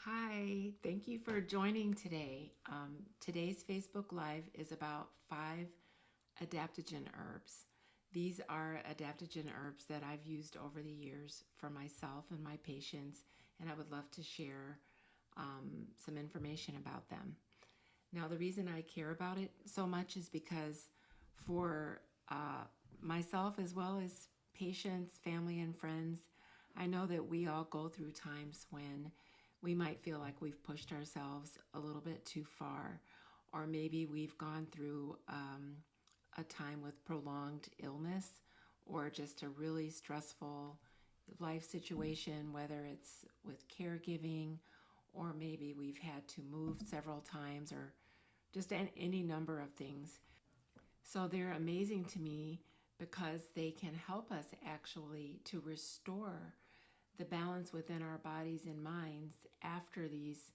Hi, thank you for joining today. Today's Facebook Live is about 5 adaptogen herbs. These are adaptogen herbs that I've used over the years for myself and my patients, and I would love to share some information about them. Now, the reason I care about it so much is because for myself, as well as patients, family, and friends, I know that we all go through times when we might feel like we've pushed ourselves a little bit too far, or maybe we've gone through a time with prolonged illness or just a really stressful life situation, whether it's with caregiving or maybe we've had to move several times or just any number of things. So they're amazing to me because they can help us actually to restore the balance within our bodies and minds after these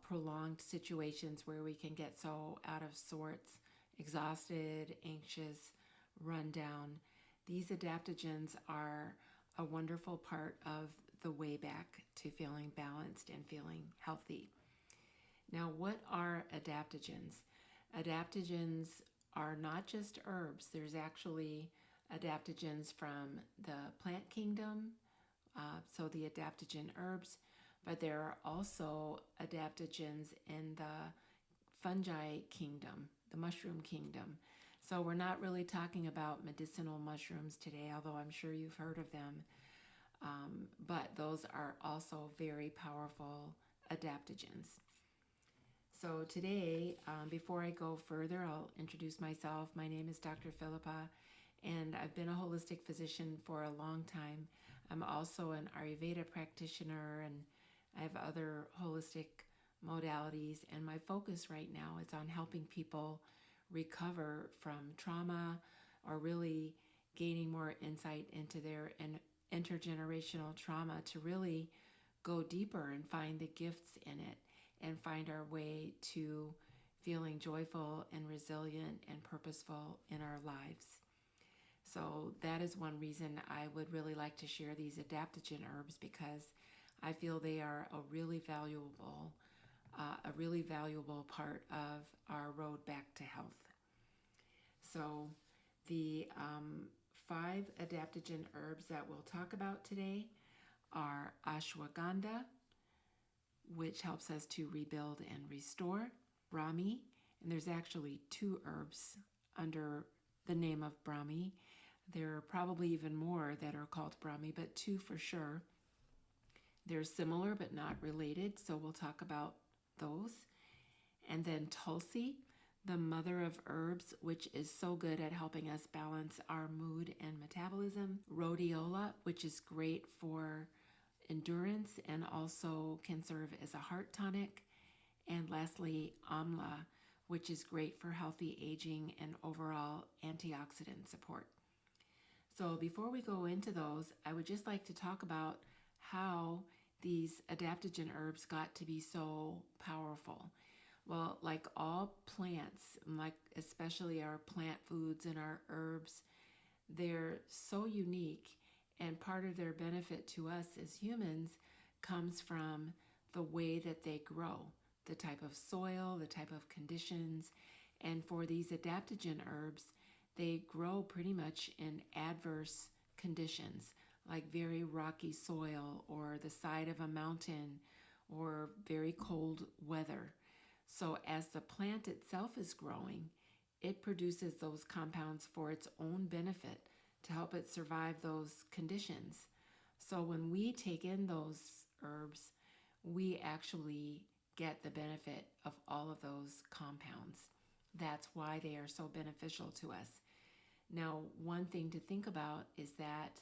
prolonged situations where we can get so out of sorts, exhausted, anxious, run down. These adaptogens are a wonderful part of the way back to feeling balanced and feeling healthy. Now, what are adaptogens? Adaptogens are not just herbs, there's actually adaptogens from the plant kingdom, so the adaptogen herbs, but there are also adaptogens in the fungi kingdom, the mushroom kingdom. So we're not really talking about medicinal mushrooms today, although I'm sure you've heard of them. But those are also very powerful adaptogens. So today, before I go further, I'll introduce myself. My name is Dr. Philippa, and I've been a holistic physician for a long time. I'm also an Ayurveda practitioner, and I have other holistic modalities. And my focus right now is on helping people recover from trauma or really gaining more insight into their intergenerational trauma to really go deeper and find the gifts in it and find our way to feeling joyful and resilient and purposeful in our lives. So that is one reason I would really like to share these adaptogen herbs, because I feel they are a really valuable part of our road back to health. So the 5 adaptogen herbs that we'll talk about today are ashwagandha, which helps us to rebuild and restore, Brahmi, and there's actually 2 herbs under the name of Brahmi. There are probably even more that are called Brahmi, but 2 for sure. They're similar but not related, so we'll talk about those. And then Tulsi, the mother of herbs, which is so good at helping us balance our mood and metabolism. Rhodiola, which is great for endurance and also can serve as a heart tonic. And lastly, amla, which is great for healthy aging and overall antioxidant support. So before we go into those, I would just like to talk about how these adaptogen herbs got to be so powerful. Well, like all plants, like especially our plant foods and our herbs, they're so unique, and part of their benefit to us as humans comes from the way that they grow, the type of soil, the type of conditions. And for these adaptogen herbs, they grow pretty much in adverse conditions, like very rocky soil or the side of a mountain or very cold weather. So as the plant itself is growing, it produces those compounds for its own benefit to help it survive those conditions. So when we take in those herbs, we actually get the benefit of all of those compounds. That's why they are so beneficial to us. Now, one thing to think about is that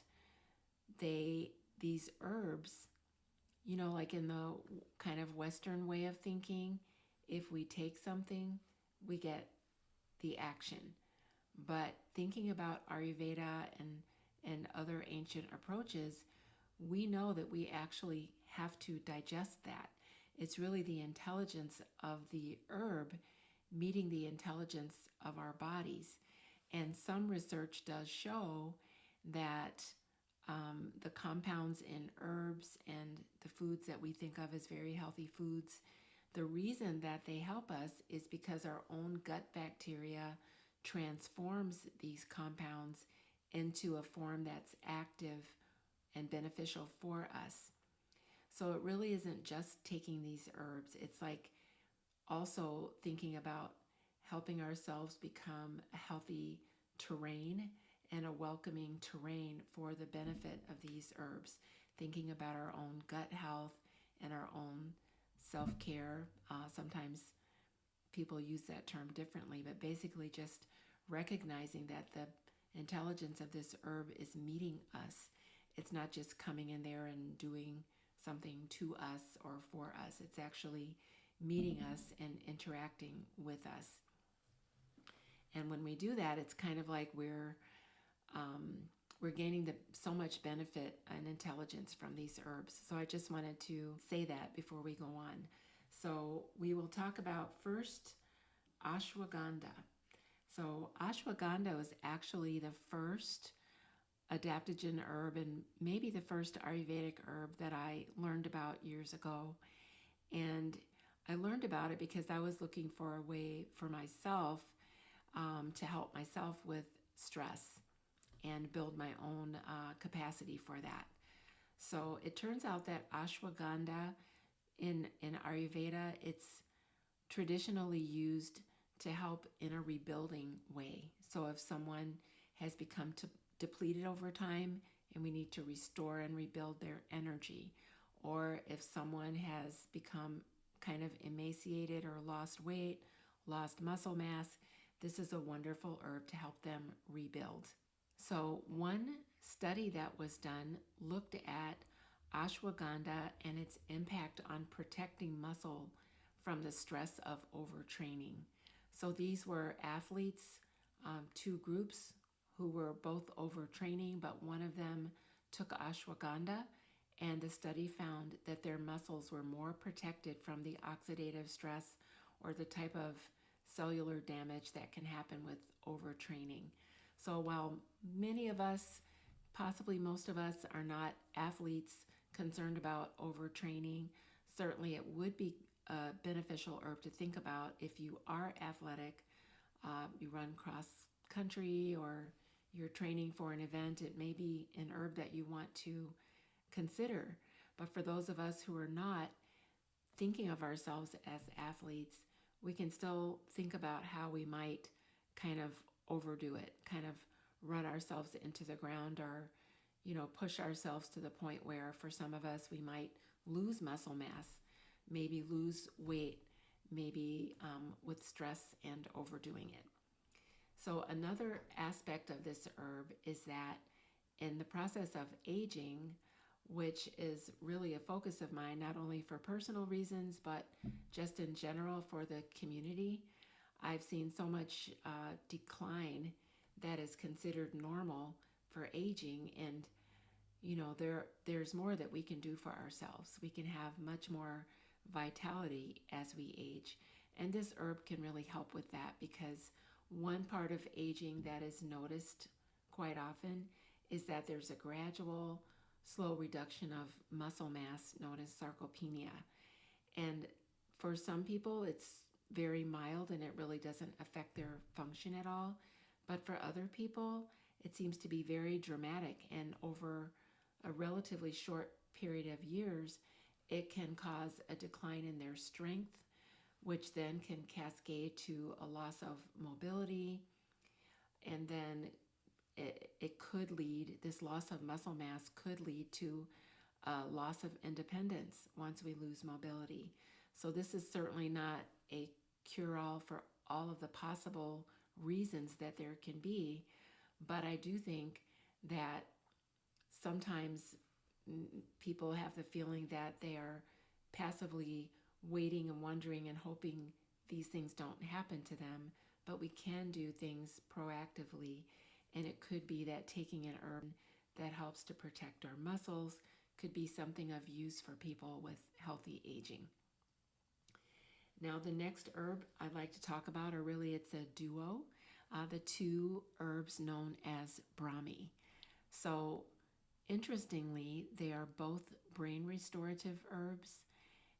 these herbs, like in the kind of Western way of thinking, if we take something, we get the action. But thinking about Ayurveda and other ancient approaches, we know that we actually have to digest that. It's really the intelligence of the herb meeting the intelligence of our bodies. And some research does show that the compounds in herbs and the foods that we think of as very healthy foods, the reason that they help us is because our own gut bacteria transforms these compounds into a form that's active and beneficial for us. So it really isn't just taking these herbs, it's like also thinking about helping ourselves become a healthy terrain and a welcoming terrain for the benefit of these herbs. Thinking about our own gut health and our own self care. Sometimes people use that term differently, but basically just recognizing that the intelligence of this herb is meeting us. It's not just coming in there and doing something to us or for us. It's actually meeting us and interacting with us. And when we do that, it's kind of like um, we're gaining so much benefit and intelligence from these herbs. So I just wanted to say that before we go on. So we will talk about first ashwagandha. So ashwagandha is actually the first adaptogen herb and maybe the first Ayurvedic herb that I learned about years ago. And I learned about it because I was looking for a way for myself to help myself with stress and build my own capacity for that. So it turns out that ashwagandha in Ayurveda, it's traditionally used to help in a rebuilding way. So if someone has become depleted over time and we need to restore and rebuild their energy, or if someone has become kind of emaciated or lost weight, lost muscle mass, this is a wonderful herb to help them rebuild. So one study that was done looked at ashwagandha and its impact on protecting muscle from the stress of overtraining. So these were athletes, two groups who were both overtraining, but one of them took ashwagandha, and the study found that their muscles were more protected from the oxidative stress or the type of cellular damage that can happen with overtraining. So while many of us, possibly most of us, are not athletes concerned about overtraining, certainly it would be a beneficial herb to think about if you are athletic, you run cross country, or you're training for an event. It may be an herb that you want to consider. But for those of us who are not thinking of ourselves as athletes, we can still think about how we might kind of overdo it, kind of run ourselves into the ground, or push ourselves to the point where for some of us we might lose muscle mass, maybe lose weight, maybe with stress and overdoing it. So another aspect of this herb is that in the process of aging, which is really a focus of mine, not only for personal reasons, but just in general for the community, I've seen so much decline that is considered normal for aging. And there's more that we can do for ourselves. We can have much more vitality as we age. And this herb can really help with that, because one part of aging that is noticed quite often is that there's a gradual, slow reduction of muscle mass known as sarcopenia. And for some people, it's very mild and it really doesn't affect their function at all. But for other people, it seems to be very dramatic, and over a relatively short period of years, it can cause a decline in their strength, which then can cascade to a loss of mobility. And then it could lead, this loss of muscle mass could lead to a loss of independence once we lose mobility. So this is certainly not a cure-all for all of the possible reasons that there can be, but I do think that sometimes people have the feeling that they are passively waiting and wondering and hoping these things don't happen to them, but we can do things proactively, and it could be that taking an herb that helps to protect our muscles could be something of use for people with healthy aging. Now, the next herb I'd like to talk about, or really it's a duo, the two herbs known as Brahmi. So Interestingly, they are both brain restorative herbs.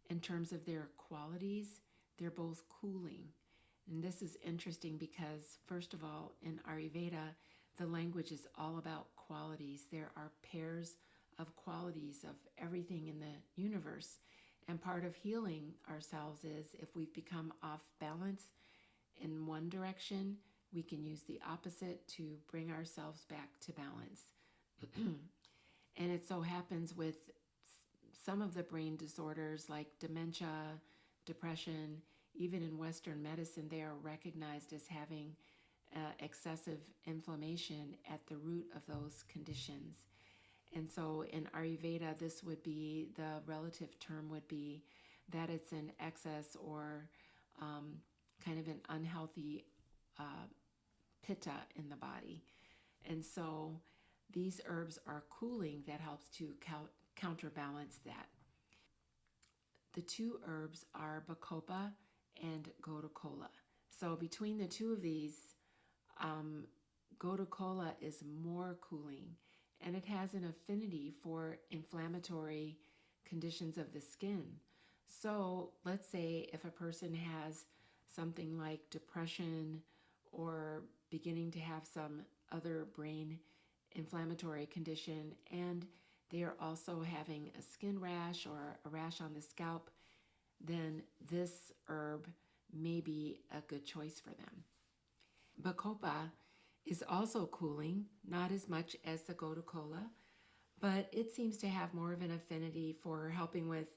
In terms of their qualities, they're both cooling. And this is interesting because, first of all, in Ayurveda, the language is all about qualities. There are pairs of qualities of everything in the universe. And part of healing ourselves is if we've become off balance in one direction, we can use the opposite to bring ourselves back to balance. And it so happens with some of the brain disorders like dementia, depression, even in Western medicine, they are recognized as having excessive inflammation at the root of those conditions. And so in Ayurveda, this would be the relative term would be that it's an excess or um, kind of an unhealthy uh, pitta in the body. And so these herbs are cooling that helps to counterbalance that. The two herbs are bacopa and gotukola. So between the two of these, um, gotukola is more cooling and it has an affinity for inflammatory conditions of the skin. So let's say if a person has something like depression or beginning to have some other brain inflammatory condition and they are also having a skin rash or a rash on the scalp, then this herb may be a good choice for them. Bacopa is also cooling, not as much as the gotukola, but it seems to have more of an affinity for helping with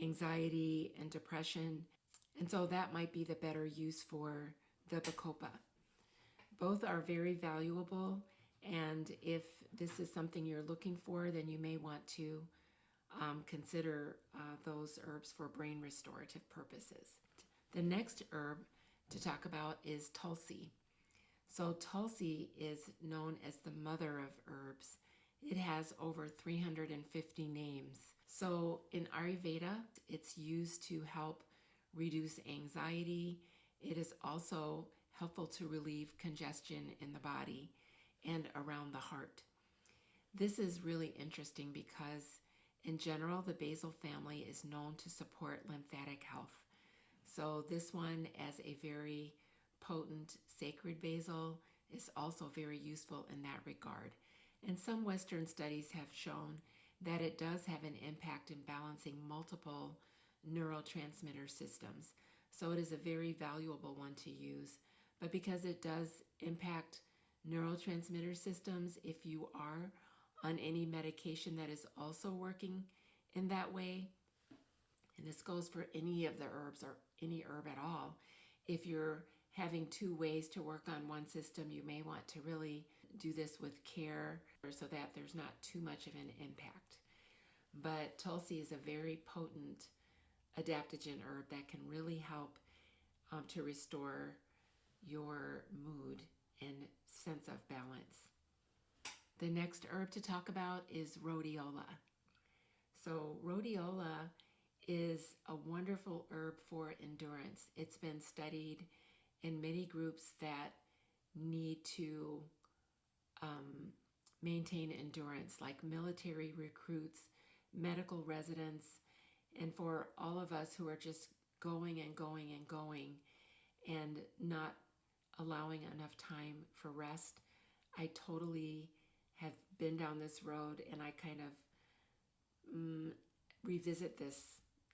anxiety and depression. And so that might be the better use for the bacopa. Both are very valuable, and if this is something you're looking for, then you may want to consider those herbs for brain restorative purposes. The next herb to talk about is Tulsi. So, Tulsi is known as the mother of herbs. It has over 350 names. So, in Ayurveda, it's used to help reduce anxiety. It is also helpful to relieve congestion in the body and around the heart. This is really interesting because, in general, the basil family is known to support lymphatic health. So, this one, as a very potent sacred basil, is also very useful in that regard. And some Western studies have shown that it does have an impact in balancing multiple neurotransmitter systems. So, it is a very valuable one to use. But because it does impact neurotransmitter systems, if you are on any medication that is also working in that way, and this goes for any of the herbs or any herb at all, if you're having two ways to work on one system, you may want to really do this with care so that there's not too much of an impact. But Tulsi is a very potent adaptogen herb that can really help to restore your mood and sense of balance. The next herb to talk about is rhodiola. So, rhodiola is a wonderful herb for endurance. It's been studied in many groups that need to um, maintain endurance, like military recruits, medical residents, and for all of us who are just going and going and going and not allowing enough time for rest. I totally have been down this road and I kind of revisit this.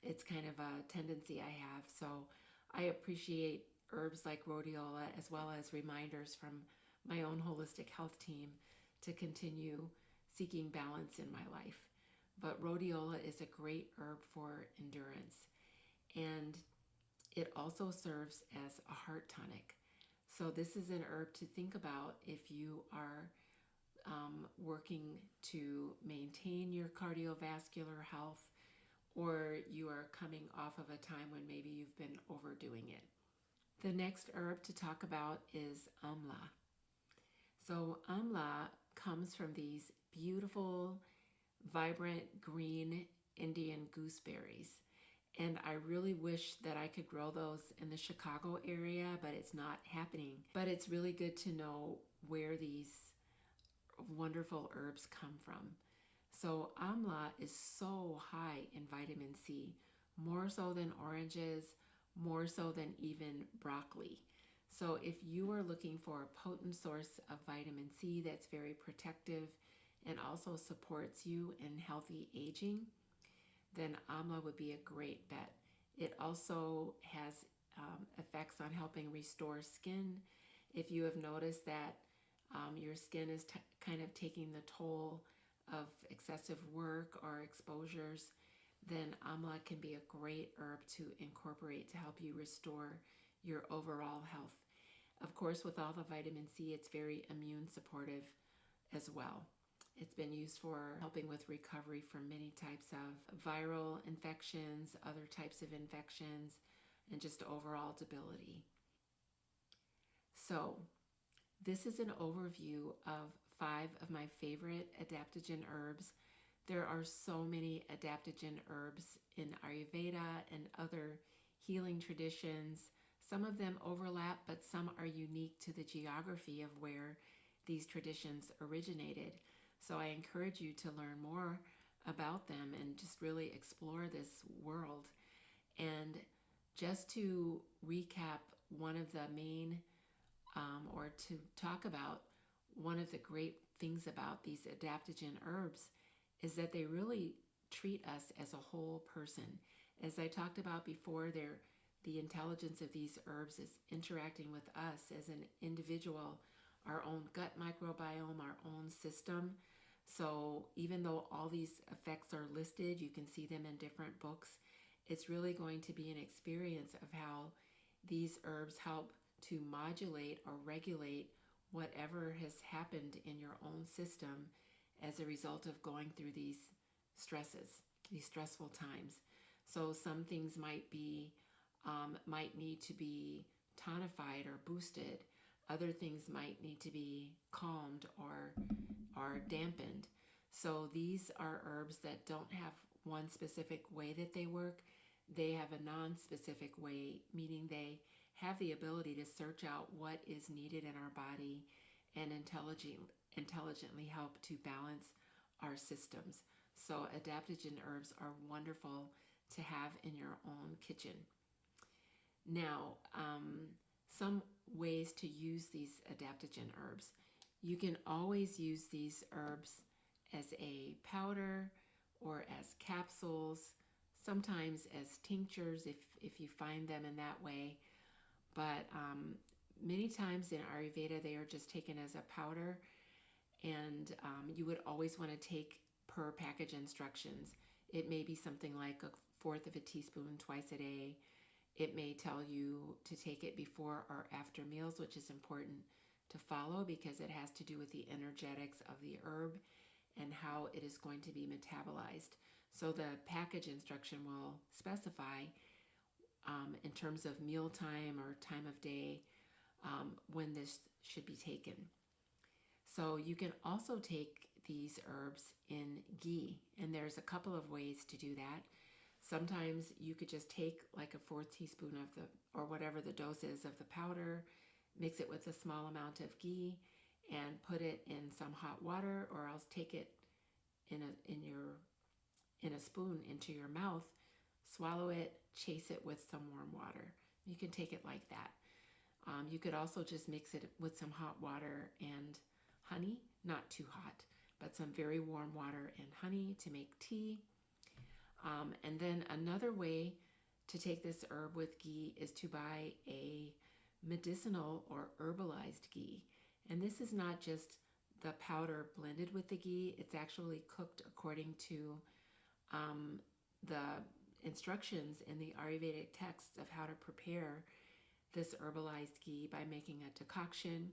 It's kind of a tendency I have. So I appreciate herbs like rhodiola as well as reminders from my own holistic health team to continue seeking balance in my life. But rhodiola is a great herb for endurance. And it also serves as a heart tonic. So this is an herb to think about if you are working to maintain your cardiovascular health or you are coming off of a time when maybe you've been overdoing it. The next herb to talk about is amla. So amla comes from these beautiful, vibrant green Indian gooseberries. And I really wish that I could grow those in the Chicago area, but it's not happening. But it's really good to know where these wonderful herbs come from. So amla is so high in vitamin C, more so than oranges, more so than even broccoli. So if you are looking for a potent source of vitamin C that's very protective and also supports you in healthy aging, then amla would be a great bet. It also has effects on helping restore skin. If you have noticed that your skin is kind of taking the toll of excessive work or exposures, then amla can be a great herb to incorporate to help you restore your overall health. Of course, with all the vitamin C, it's very immune supportive as well. It's been used for helping with recovery from many types of viral infections, other types of infections, and just overall debility. So, this is an overview of 5 of my favorite adaptogen herbs. There are so many adaptogen herbs in Ayurveda and other healing traditions. Some of them overlap, but some are unique to the geography of where these traditions originated. So I encourage you to learn more about them and just really explore this world. And just to recap, one of the main, or to talk about one of the great things about these adaptogen herbs is that they really treat us as a whole person. As I talked about before, the intelligence of these herbs is interacting with us as an individual, our own gut microbiome, our own system. So even though all these effects are listed, you can see them in different books, it's really going to be an experience of how these herbs help to modulate or regulate whatever has happened in your own system as a result of going through these stresses, these stressful times. So some things might need to be tonified or boosted. Other things might need to be calmed or dampened. So these are herbs that don't have one specific way that they work. They have a non-specific way, meaning they have the ability to search out what is needed in our body and intelligently help to balance our systems. So adaptogen herbs are wonderful to have in your own kitchen. Now, some ways to use these adaptogen herbs. You can always use these herbs as a powder or as capsules, sometimes as tinctures if you find them in that way. But many times in Ayurveda, they are just taken as a powder, and you would always want to take per package instructions. It may be something like a fourth of a teaspoon twice a day. It may tell you to take it before or after meals, which is important to follow because it has to do with the energetics of the herb and how it is going to be metabolized. So the package instruction will specify in terms of mealtime or time of day when this should be taken. So you can also take these herbs in ghee, and there's a couple of ways to do that. Sometimes you could just take like a fourth teaspoon of the, or whatever the dose is of the powder, mix it with a small amount of ghee, and put it in some hot water, or else take it in a spoon into your mouth, swallow it, chase it with some warm water. You can take it like that. You could also just mix it with some hot water and honey, not too hot, but some very warm water and honey to make tea. And then another way to take this herb with ghee is to buy a medicinal or herbalized ghee. And this is not just the powder blended with the ghee, it's actually cooked according to the instructions in the Ayurvedic texts of how to prepare this herbalized ghee by making a decoction,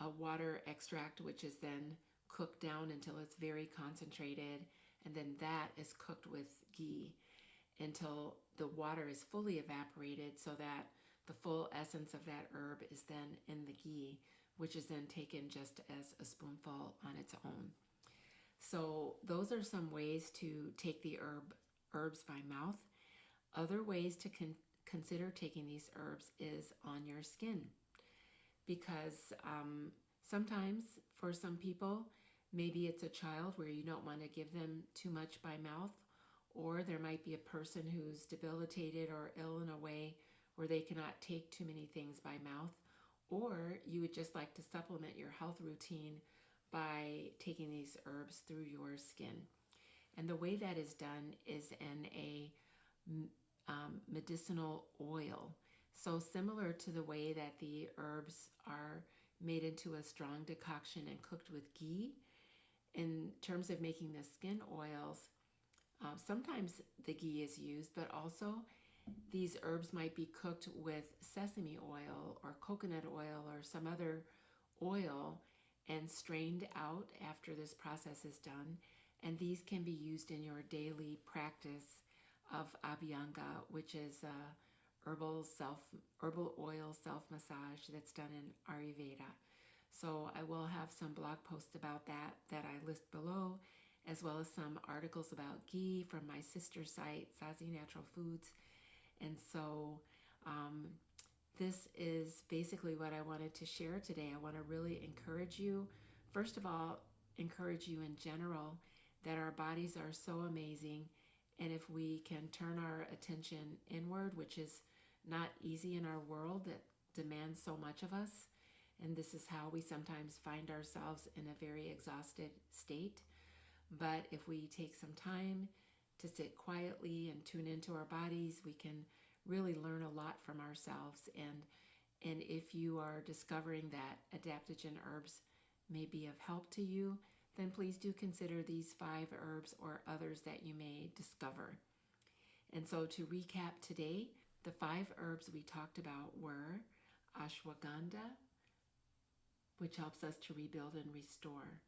a water extract, which is then cooked down until it's very concentrated, and then that is cooked with ghee until the water is fully evaporated so that the full essence of that herb is then in the ghee, which is then taken just as a spoonful on its own. So those are some ways to take the herbs by mouth. Other ways to consider taking these herbs is on your skin, because sometimes for some people Maybe it's a child where you don't want to give them too much by mouth, or there might be a person who's debilitated or ill in a way where they cannot take too many things by mouth, or you would just like to supplement your health routine by taking these herbs through your skin. And the way that is done is in a medicinal oil. So, similar to the way that the herbs are made into a strong decoction and cooked with ghee, in terms of making the skin oils, sometimes the ghee is used, but also these herbs might be cooked with sesame oil or coconut oil or some other oil and strained out after this process is done. And these can be used in your daily practice of abhyanga, which is herbal oil self massage that's done in Ayurveda. So I will have some blog posts about that I list below, as well as some articles about ghee from my sister site, Sazi Natural Foods. And so this is basically what I wanted to share today. I want to really encourage you, first of all, encourage you in general that our bodies are so amazing. And if we can turn our attention inward, which is not easy in our world that demands so much of us, and this is how we sometimes find ourselves in a very exhausted state. But if we take some time to sit quietly and tune into our bodies, we can really learn a lot from ourselves. And if you are discovering that adaptogen herbs may be of help to you, then please do consider these 5 herbs or others that you may discover. And so to recap today, the 5 herbs we talked about were ashwagandha, which helps us to rebuild and restore;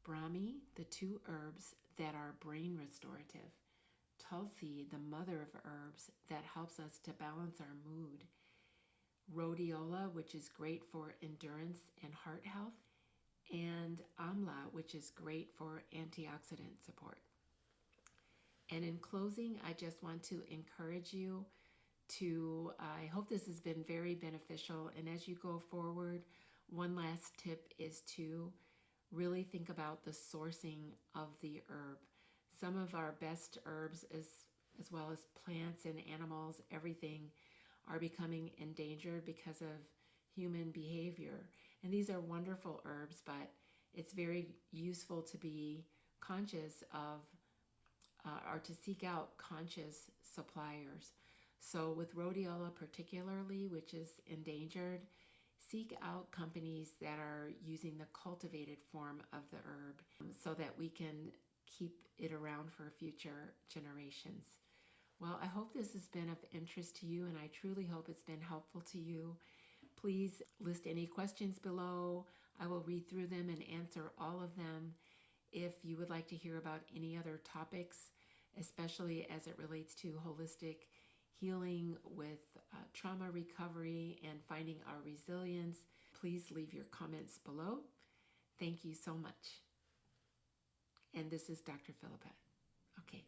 Brahmi, the 2 herbs that are brain restorative; Tulsi, the mother of herbs that helps us to balance our mood; Rhodiola, which is great for endurance and heart health; and Amla, which is great for antioxidant support. And in closing, I just want to encourage you I hope this has been very beneficial. And as you go forward, one last tip is to really think about the sourcing of the herb. Some of our best herbs, as well as plants and animals, everything, are becoming endangered because of human behavior. And these are wonderful herbs, but it's very useful to be conscious of or to seek out conscious suppliers. So with rhodiola particularly, which is endangered, seek out companies that are using the cultivated form of the herb so that we can keep it around for future generations. Well, I hope this has been of interest to you, and I truly hope it's been helpful to you. Please list any questions below. I will read through them and answer all of them. If you would like to hear about any other topics, especially as it relates to holistic healing with trauma recovery and finding our resilience, please leave your comments below. Thank you so much. And this is Dr. Philippa. Okay.